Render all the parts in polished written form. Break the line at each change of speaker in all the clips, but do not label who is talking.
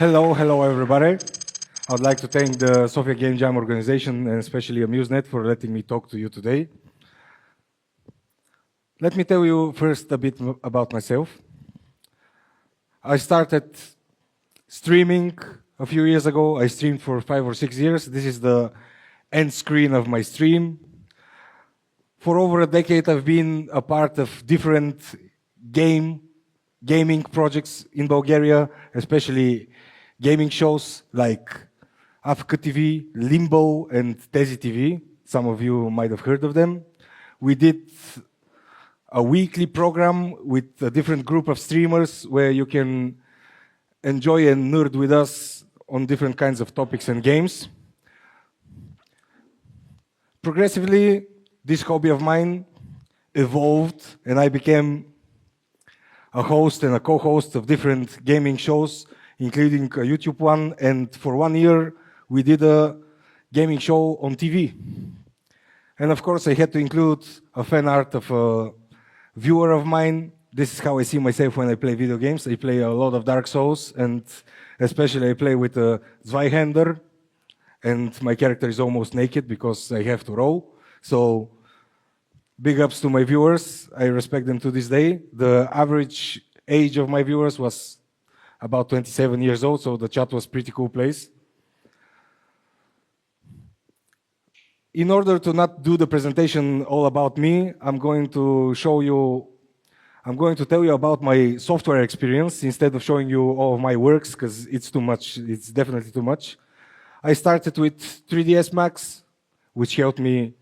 Hello everybody. I would like to thank the SOFIA Game Jam organization and especially AmuseNet for letting me talk to you today. Let me tell you first a bit about myself. I started streaming a few years ago. I streamed for 5 or 6 years. This is the end screen of my stream. For over a decade, I've been a part of different gaming projects in Bulgaria, especially gaming shows like Africa TV, Limbo, and Tezi TV. Some of you might have heard of them. We did a weekly program with a different group of streamers where you can enjoy and nerd with us on different kinds of topics and games. Progressively, this hobby of mine evolved and I became a host and a co-host of different gaming shows, including a YouTube one, and for 1 year we did a gaming show on TV. And of course I had to include a fan art of a viewer of mine. This is how I see myself when I play video games. I play a lot of Dark Souls, and especially I play with a Zweihander, and my character is almost naked because I have to roll. So big ups to my viewers. I respect them to this day. The average age of my viewers was about 27 years old, so the chat was pretty cool place. In order to not do the presentation all about me, I'm going to tell you about my software experience instead of showing you all of my works, because it's too much, it's definitely too much. I started with 3ds Max, which helped me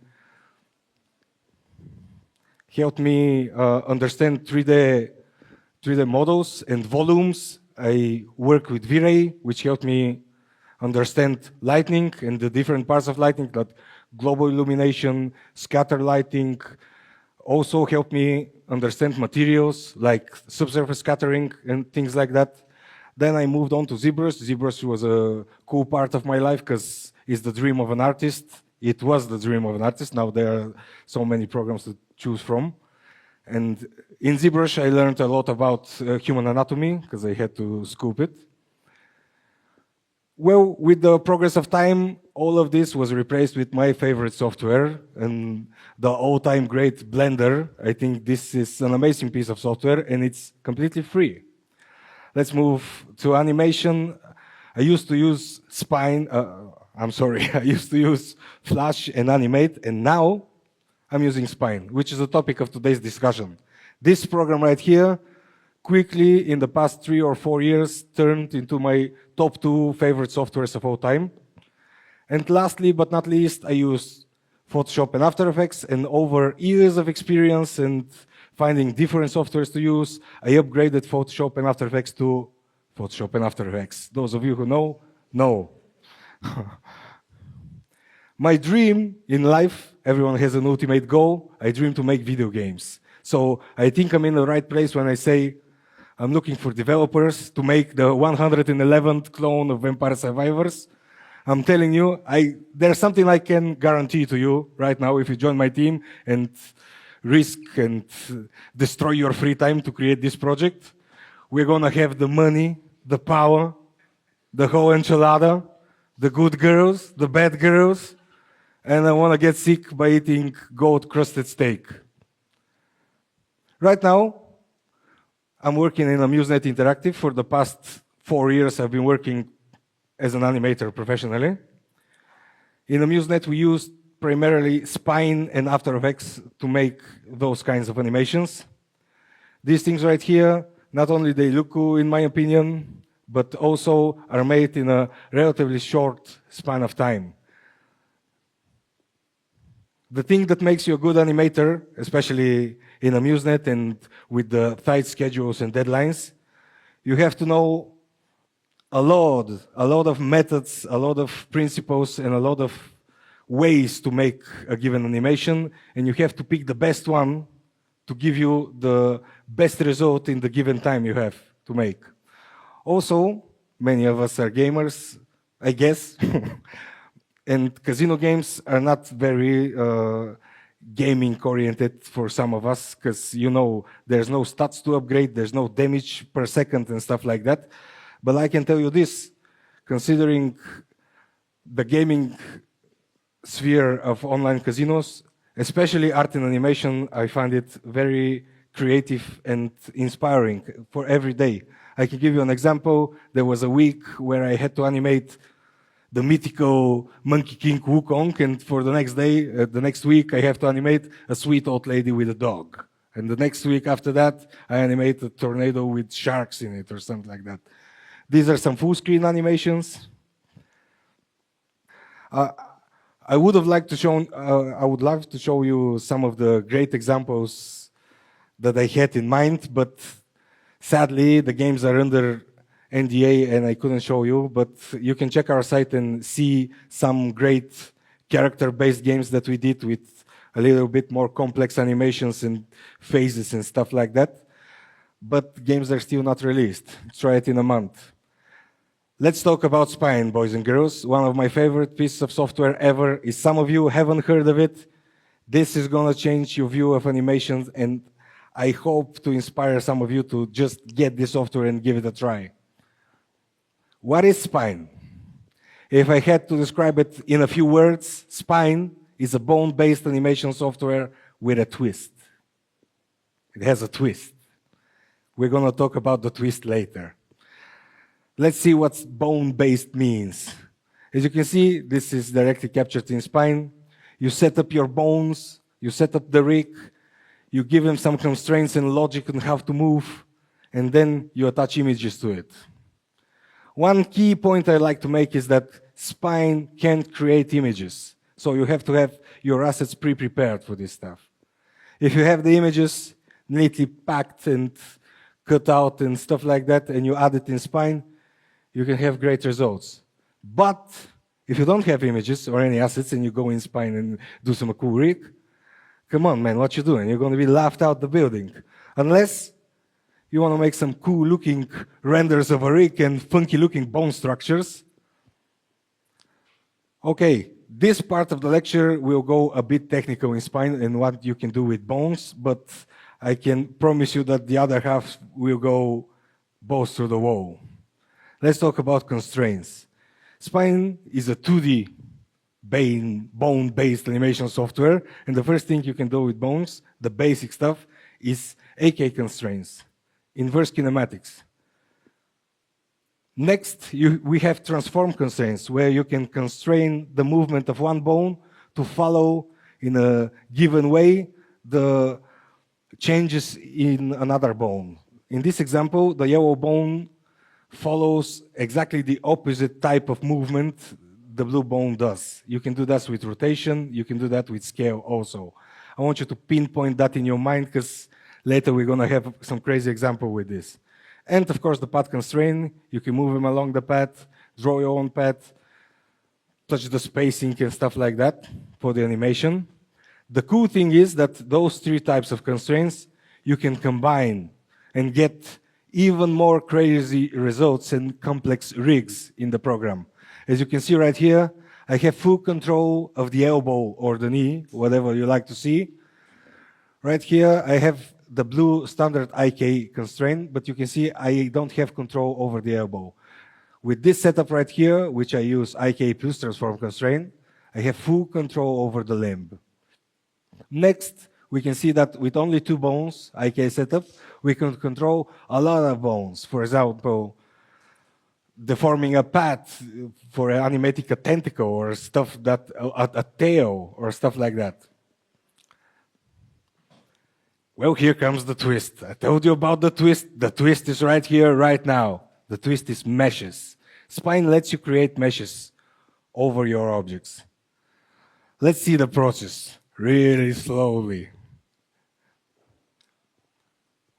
understand 3D models and volumes. I work with V-Ray, which helped me understand lighting and the different parts of lighting, like global illumination, scatter lighting. Also helped me understand materials like subsurface scattering and things like that. Then I moved on to ZBrush. ZBrush was a cool part of my life because it's the dream of an artist. It was the dream of an artist. Now there are so many programs to choose from. And in ZBrush, I learned a lot about human anatomy because I had to scoop it. Well, with the progress of time, all of this was replaced with my favorite software and the all-time great Blender. I think this is an amazing piece of software and it's completely free. Let's move to animation. I used to use I used to use Flash and Animate, and now I'm using Spine, which is the topic of today's discussion. This program right here, quickly in the past 3 or 4 years, turned into my top 2 favorite softwares of all time. And lastly, but not least, I use Photoshop and After Effects, and over years of experience and finding different softwares to use, I upgraded Photoshop and After Effects to Photoshop and After Effects. Those of you who know. My dream in life, everyone has an ultimate goal. I dream to make video games. So I think I'm in the right place when I say I'm looking for developers to make the 111th clone of Vampire Survivors. I'm telling you, there's something I can guarantee to you right now if you join my team and risk and destroy your free time to create this project. We're gonna have the money, the power, the whole enchilada, the good girls, the bad girls, and I want to get sick by eating gold-crusted steak. Right now, I'm working in AmuseNet Interactive. For the past 4 years, I've been working as an animator professionally. In AmuseNet, we use primarily Spine and After Effects to make those kinds of animations. These things right here, not only they look cool in my opinion, but also are made in a relatively short span of time. The thing that makes you a good animator, especially in AmuseNet and with the tight schedules and deadlines, you have to know a lot of methods, a lot of principles, and a lot of ways to make a given animation, and you have to pick the best one to give you the best result in the given time you have to make. Also, many of us are gamers, I guess, and casino games are not very gaming oriented for some of us, because you know there's no stats to upgrade, there's no damage per second and stuff like that. But I can tell you this, considering the gaming sphere of online casinos, especially art and animation, I find it very creative and inspiring for every day. I can give you an example. There was a week where I had to animate the mythical Monkey King Wukong, and for the next day, the next week, I have to animate a sweet old lady with a dog. And the next week after that, I animate a tornado with sharks in it or something like that. These are some full screen animations. I would love to show you some of the great examples that I had in mind, but sadly, the games are under NDA and I couldn't show you, but you can check our site and see some great character-based games that we did with a little bit more complex animations and phases and stuff like that. But games are still not released. Try it in a month. Let's talk about Spine, boys and girls. One of my favorite pieces of software ever. If some of you haven't heard of it, this is going to change your view of animations, and I hope to inspire some of you to just get this software and give it a try. What is Spine? If I had to describe it in a few words, Spine is a bone-based animation software with a twist. It has a twist. We're going to talk about the twist later. Let's see what bone-based means. As you can see, this is directly captured in Spine. You set up your bones, you set up the rig, you give them some constraints and logic on how to move, and then you attach images to it. One key point I like to make is that Spine can't create images. So you have to have your assets pre-prepared for this stuff. If you have the images neatly packed and cut out and stuff like that, and you add it in Spine, you can have great results. But if you don't have images or any assets and you go in Spine and do some cool rig, come on, man, what you doing? You're going to be laughed out the building. Unless you want to make some cool-looking renders of a rig and funky-looking bone structures. Okay, this part of the lecture will go a bit technical in Spine and what you can do with bones, but I can promise you that the other half will go both through the wall. Let's talk about constraints. Spine is a 2D bone-based animation software, and the first thing you can do with bones, the basic stuff, is AK constraints, inverse kinematics. Next, we have transform constraints, where you can constrain the movement of one bone to follow in a given way the changes in another bone. In this example, the yellow bone follows exactly the opposite type of movement the blue bone does. You can do that with rotation, you can do that with scale also. I want you to pinpoint that in your mind because later we're going to have some crazy example with this. And of course the path constraint, you can move them along the path, draw your own path, touch the spacing and stuff like that for the animation. The cool thing is that those three types of constraints you can combine and get even more crazy results and complex rigs in the program. As you can see right here, I have full control of the elbow or the knee, whatever you like to see. Right here, I have the blue standard IK constraint, but you can see I don't have control over the elbow. With this setup right here, which I use IK plus transform constraint, I have full control over the limb. Next, we can see that with only 2 bones, IK setup, we can control a lot of bones. For example, deforming a path for animating a tentacle or stuff that, a tail or stuff like that. Well, here comes the twist. I told you about the twist. The twist is right here, right now. The twist is meshes. Spine lets you create meshes over your objects. Let's see the process really slowly.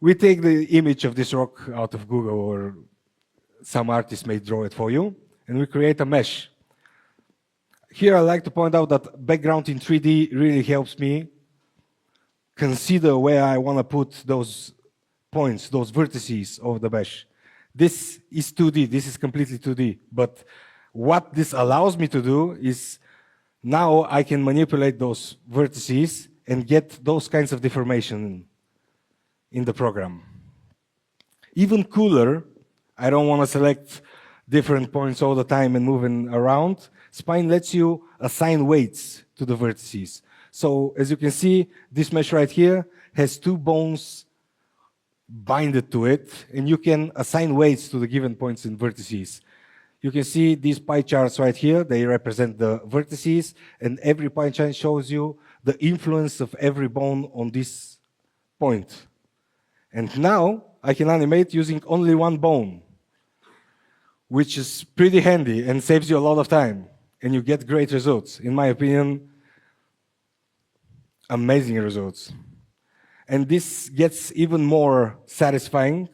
We take the image of this rock out of Google, or some artist may draw it for you, and we create a mesh. Here I like to point out that background in 3D really helps me consider where I want to put those points, those vertices of the mesh. This is 2D, this is completely 2D, but what this allows me to do is now I can manipulate those vertices and get those kinds of deformation in the program. Even cooler, I don't want to select different points all the time and moving around. Spine lets you assign weights to the vertices. So as you can see, this mesh right here has two bones binded to it, and you can assign weights to the given points in vertices. You can see these pie charts right here. They represent the vertices, and every pie chart shows you the influence of every bone on this point. And now I can animate using only one bone, which is pretty handy and saves you a lot of time, and you get great results. In my opinion, amazing results. And this gets even more satisfying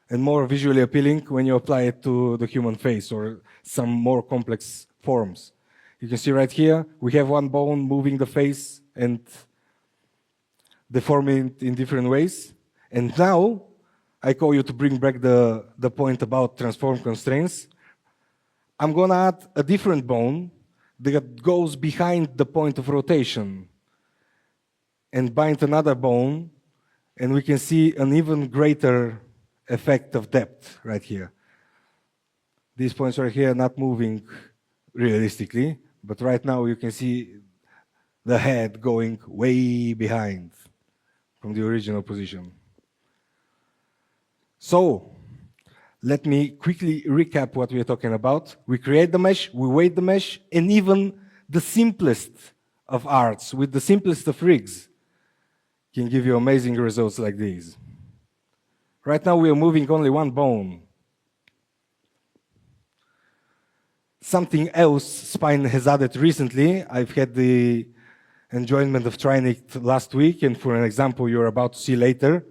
and more visually appealing when you apply it to the human face or some more complex forms. You can see right here, we have one bone moving the face and deforming it in different ways. And now, I call you to bring back the point about transform constraints. I'm going to add a different bone that goes behind the point of rotation and bind another bone, and we can see an even greater effect of depth right here. These points right here are not moving realistically, but right now you can see the head going way behind from the original position. So, let me quickly recap what we are talking about. We create the mesh, we weight the mesh, and even the simplest of arts with the simplest of rigs can give you amazing results like these. Right now we are moving only one bone. Something else Spine has added recently, I've had the enjoyment of trying it last week, and for an example you're about to see later,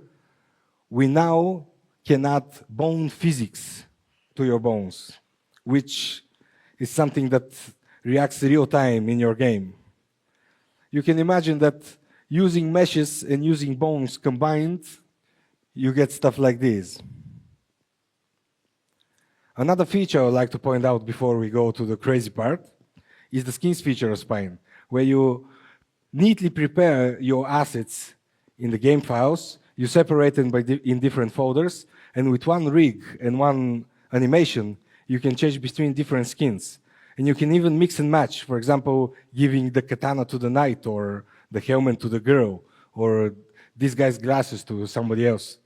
we now can add bone physics to your bones, which is something that reacts real time in your game. You can imagine that using meshes and using bones combined, you get stuff like this. Another feature I would like to point out before we go to the crazy part is the skins feature of Spine, where you neatly prepare your assets in the game files, you separate them in different folders, and with one rig and one animation, you can change between different skins. And you can even mix and match, for example, giving the katana to the knight, or the helmet to the girl, or this guy's glasses to somebody else.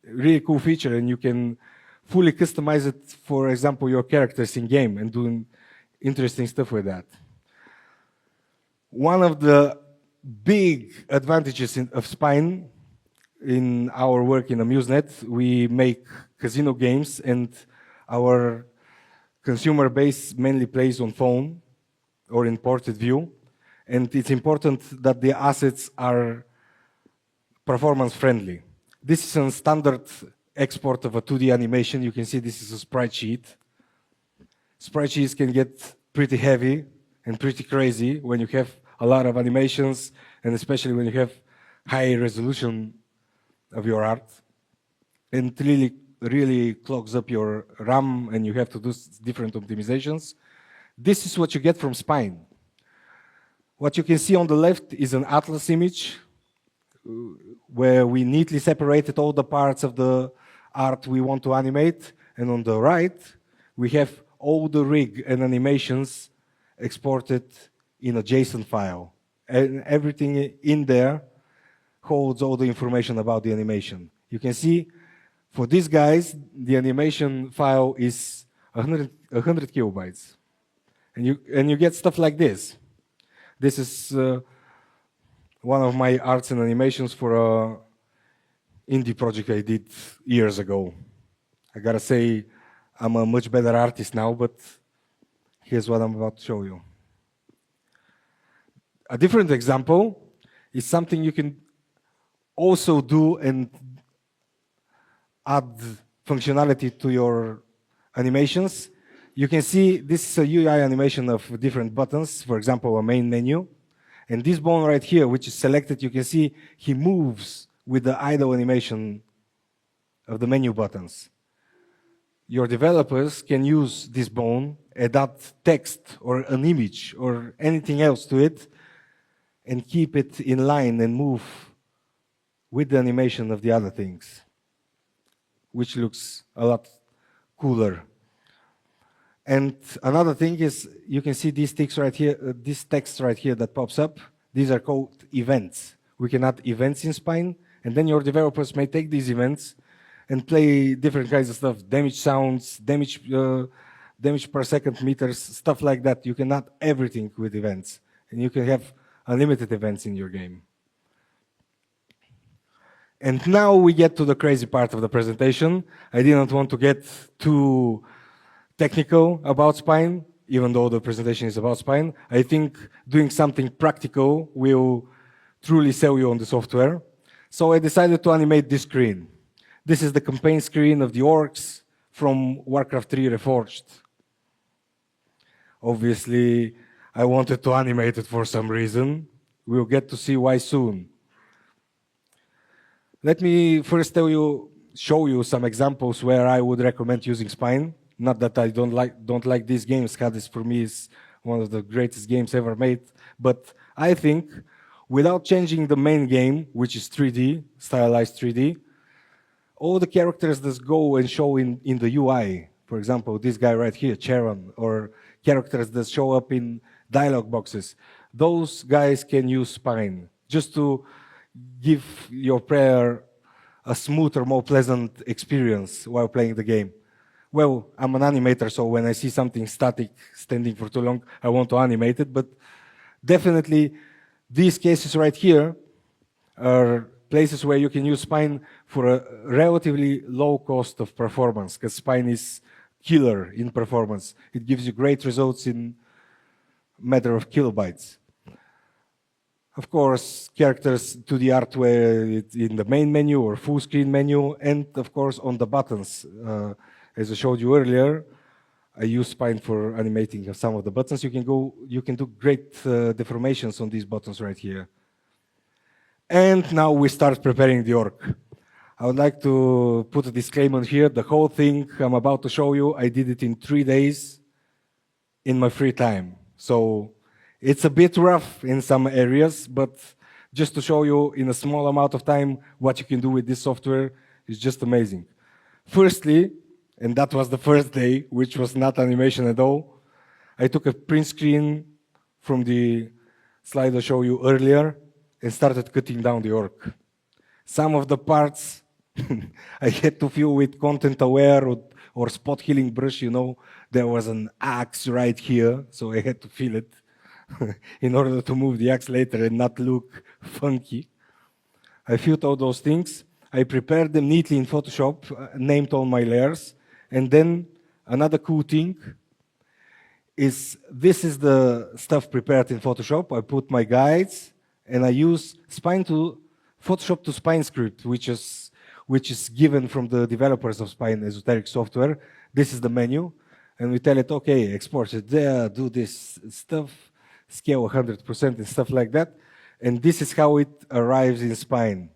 Really cool feature, and you can fully customize it, for example, your characters in game and doing interesting stuff with that. One of the big advantages of Spine in our work in AmuseNet, we make casino games, and our consumer base mainly plays on phone or in ported view, and it's important that the assets are performance friendly. This is a standard export of a 2D animation. You can see this is a sprite sheet. Sprite sheets can get pretty heavy and pretty crazy when you have a lot of animations, and especially when you have high resolution of your art. And really clogs up your RAM, and you have to do different optimizations. This is what you get from Spine. What you can see on the left is an atlas image where we neatly separated all the parts of the art we want to animate, and on the right we have all the rig and animations exported in a JSON file, and everything in there holds all the information about the animation. You can see for these guys the animation file is 100 kilobytes, and you get stuff like this. This is one of my arts and animations for a indie project I did years ago. I gotta say, I'm a much better artist now, but here's what I'm about to show you. A different example is something you can also do and add functionality to your animations. You can see this is a UI animation of different buttons, for example, a main menu. And this bone right here, which is selected, you can see he moves with the idle animation of the menu buttons. Your developers can use this bone, add text or an image or anything else to it, and keep it in line and move with the animation of the other things, which looks a lot cooler. And another thing is, you can see these text right here, this text right here that pops up. These are called events. We can add events in Spine, and then your developers may take these events and play different kinds of stuff, damage sounds, damage per second meters, stuff like that. You can add everything with events, and you can have unlimited events in your game. And now we get to the crazy part of the presentation. I didn't want to get too technical about Spine, even though the presentation is about Spine. I think doing something practical will truly sell you on the software. So I decided to animate this screen. This is the campaign screen of the orcs from Warcraft 3 Reforged. Obviously, I wanted to animate it for some reason. We'll get to see why soon. Let me first show you some examples where I would recommend using Spine. Not that I don't like these games. Hades for me is one of the greatest games ever made. But I think without changing the main game, which is 3D, stylized 3D, all the characters that go and show in the UI, for example, this guy right here, Charon, or characters that show up in dialogue boxes, those guys can use Spine just to give your player a smoother, more pleasant experience while playing the game. Well, I'm an animator, so when I see something static standing for too long, I want to animate it, but definitely these cases right here are places where you can use Spine for a relatively low cost of performance, because Spine is killer in performance. It gives you great results in a matter of kilobytes. Of course, characters to the art where it's in the main menu or full screen menu, and of course on the buttons. As I showed you earlier, I use Spine for animating some of the buttons. You can do great deformations on these buttons right here. And now we start preparing the orc. I would like to put a disclaimer here. The whole thing I'm about to show you, I did it in 3 days in my free time. So it's a bit rough in some areas, but just to show you in a small amount of time what you can do with this software is just amazing. Firstly, and that was the first day, which was not animation at all, I took a print screen from the slide I showed you earlier and started cutting down the orc. Some of the parts I had to fill with content aware or spot healing brush, you know. There was an axe right here, so I had to fill it in order to move the axe later and not look funky. I filled all those things. I prepared them neatly in Photoshop, named all my layers. And then another cool thing is this is the stuff prepared in Photoshop. I put my guides and I use Photoshop to Spine script, which is given from the developers of Spine esoteric software. This is the menu. And we tell it, okay, export it there, do this stuff, scale 100% and stuff like that. And this is how it arrives in Spine.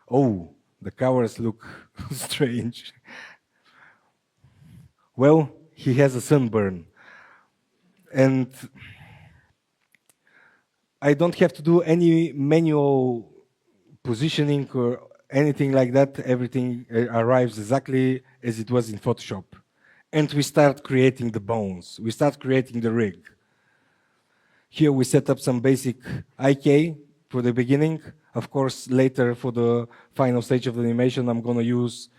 Oh, the covers look strange. Well, he has a sunburn. And I don't have to do any manual positioning or anything like that. Everything arrives exactly as it was in Photoshop. And we start creating the bones. We start creating the rig. Here we set up some basic IK for the beginning. Of course, later for the final stage of the animation, I'm going to use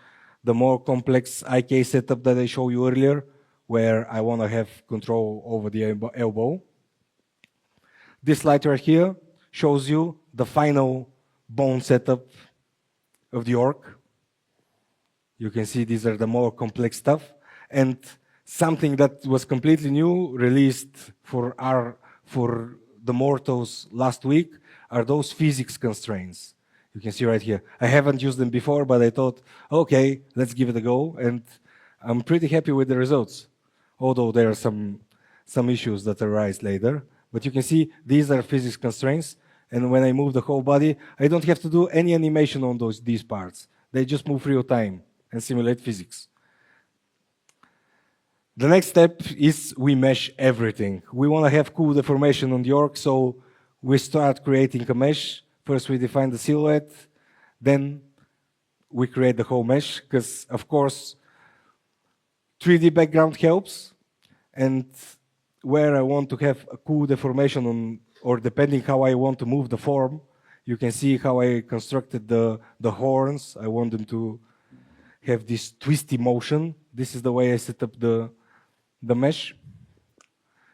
the more complex IK setup that I showed you earlier, where I want to have control over the elbow. This slide right here shows you the final bone setup of the orc. You can see these are the more complex stuff. And something that was completely new, released for the mortals last week, are those physics constraints. You can see right here. I haven't used them before, but I thought, okay, let's give it a go. And I'm pretty happy with the results, although there are some issues that arise later. But you can see these are physics constraints. And when I move the whole body, I don't have to do any animation on these parts. They just move real time and simulate physics. The next step is we mesh everything. We want to have cool deformation on the orc, so we start creating a mesh. First we define the silhouette, then we create the whole mesh, because of course 3D background helps, and where I want to have a cool deformation on, or depending how I want to move the form, you can see how I constructed the horns. I want them to have this twisty motion. This is the way I set up the mesh.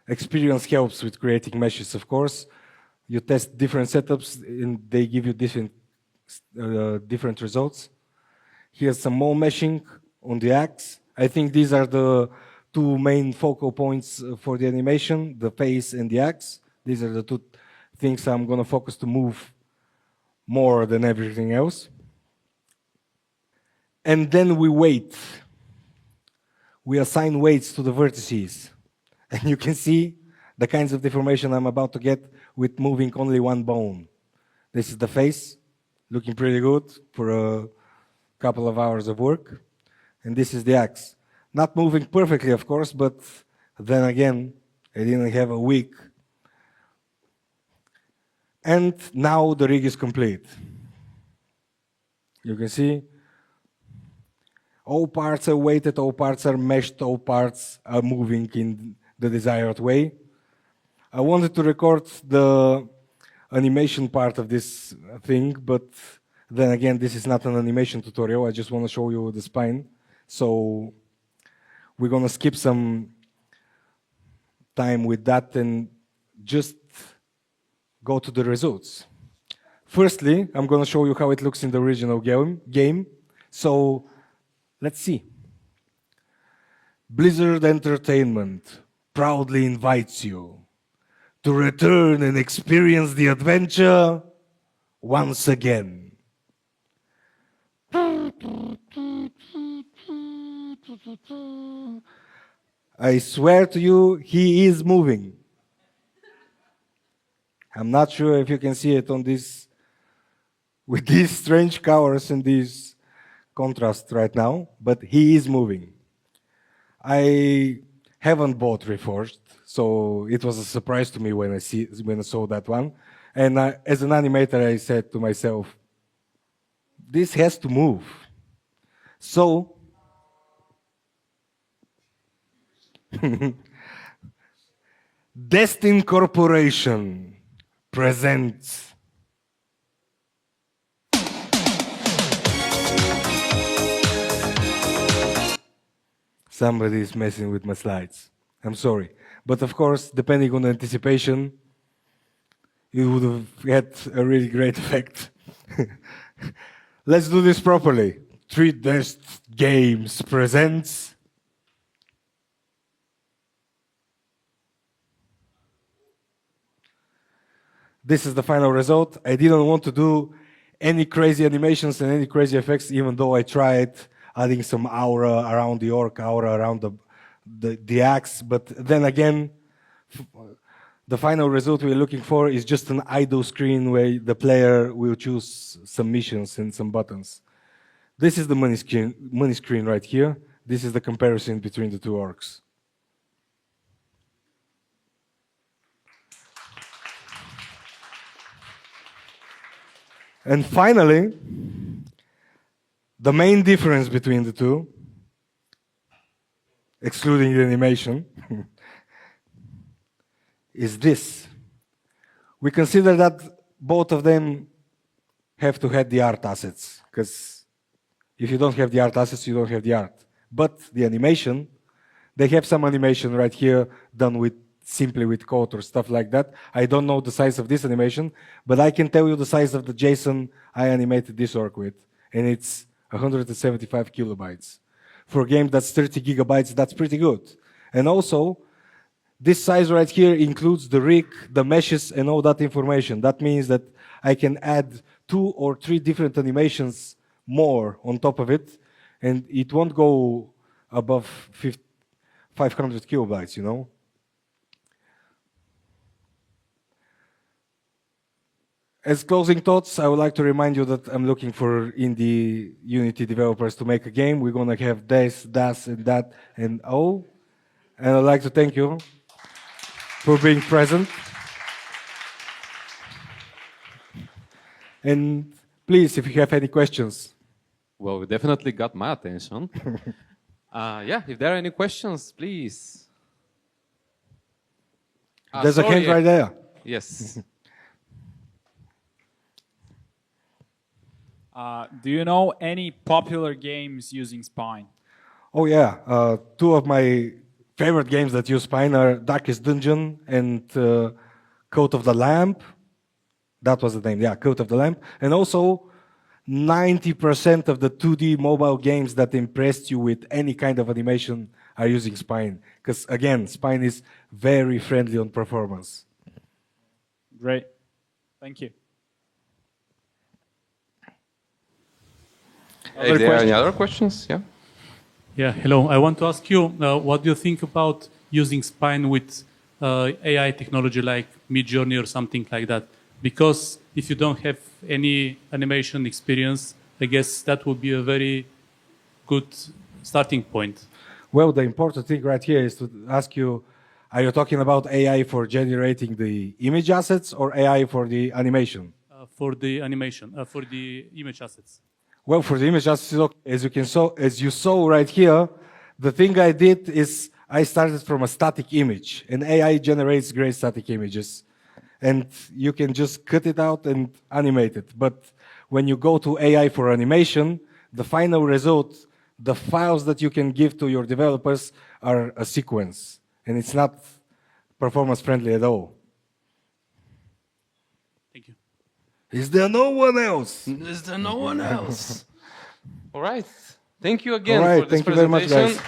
Experience helps with creating meshes, of course. You test different setups and they give you different results. Here's some more meshing on the axe. I think these are the two main focal points for the animation, the face and the axe. These are the two things I'm going to focus to move more than everything else. And then we wait. We assign weights to the vertices. And you can see the kinds of deformation I'm about to get with moving only one bone. This is the face, looking pretty good for a couple of hours of work. And this is the axe. Not moving perfectly, of course, but then again, I didn't have a week. And now the rig is complete. You can see all parts are weighted, all parts are meshed, all parts are moving in the desired way. I wanted to record the animation part of this thing, but then again, this is not an animation tutorial. I just want to show you the spine. So we're going to skip some time with that and just go to the results. Firstly, I'm going to show you how it looks in the original game. So let's see. Blizzard Entertainment proudly invites you to return and experience the adventure once again. I swear to you, he is moving. I'm not sure if you can see it on this, with these strange colors and these contrast right now, but he is moving. I haven't bought Reforged, so it was a surprise to me when I saw that one. And as an animator, I said to myself, this has to move. So Destin Corporation presents somebody is messing with my slides. I'm sorry. But of course, depending on the anticipation, it would have had a really great effect. Let's do this properly. 3Dest Games presents this is the final result. I didn't want to do any crazy animations and any crazy effects, even though I tried adding some aura around the orc, aura around the axe. But then again, the final result we're looking for is just an idle screen where the player will choose some missions and some buttons. This is the money screen right here. This is the comparison between the two orcs. And finally, the main difference between the two, excluding the animation, is this. We consider that both of them have to have the art assets, because if you don't have the art assets, you don't have the art. But the animation, they have some animation right here done simply with code or stuff like that. I don't know the size of this animation, but I can tell you the size of the JSON I animated this orc with, and it's 175 kilobytes. For a game that's 30 gigabytes, that's pretty good. And also, this size right here includes the rig, the meshes, and all that information. That means that I can add 2 or 3 different animations more on top of it, and it won't go above 500 kilobytes, you know? As closing thoughts, I would like to remind you that I'm looking for indie Unity developers to make a game. We're going to have this, das, and that, and all. And I'd like to thank you for being present. And please, if you have any questions.
Well, we definitely got my attention. Yeah, if there are any questions, please.
There's a hand right there.
Yes.
Do you know any popular games using Spine?
Oh yeah, two of my favorite games that use Spine are Darkest Dungeon and Coat of the Lamp. That was the name, yeah, Coat of the Lamp. And also 90% of the 2D mobile games that impressed you with any kind of animation are using Spine. Because again, Spine is very friendly on performance.
Great. Thank you.
If there are any other questions, yeah.
Yeah, hello. I want to ask you, what do you think about using Spine with AI technology like Midjourney or something like that? Because if you don't have any animation experience, I guess that would be a very good starting point.
Well, the important thing right here is to ask you, are you talking about AI for generating the image assets or AI for the animation?
For the animation, for the image assets.
Well, for the image assets, as you saw right here, the thing I did is I started from a static image, and AI generates great static images. And you can just cut it out and animate it. But when you go to AI for animation, the final result, the files that you can give to your developers are a sequence. And it's not performance friendly at all.
Thank you.
Is there no one else?
Is there no one else? All right. Thank you again
All right,
for this
thank you very much,
presentation.
guys.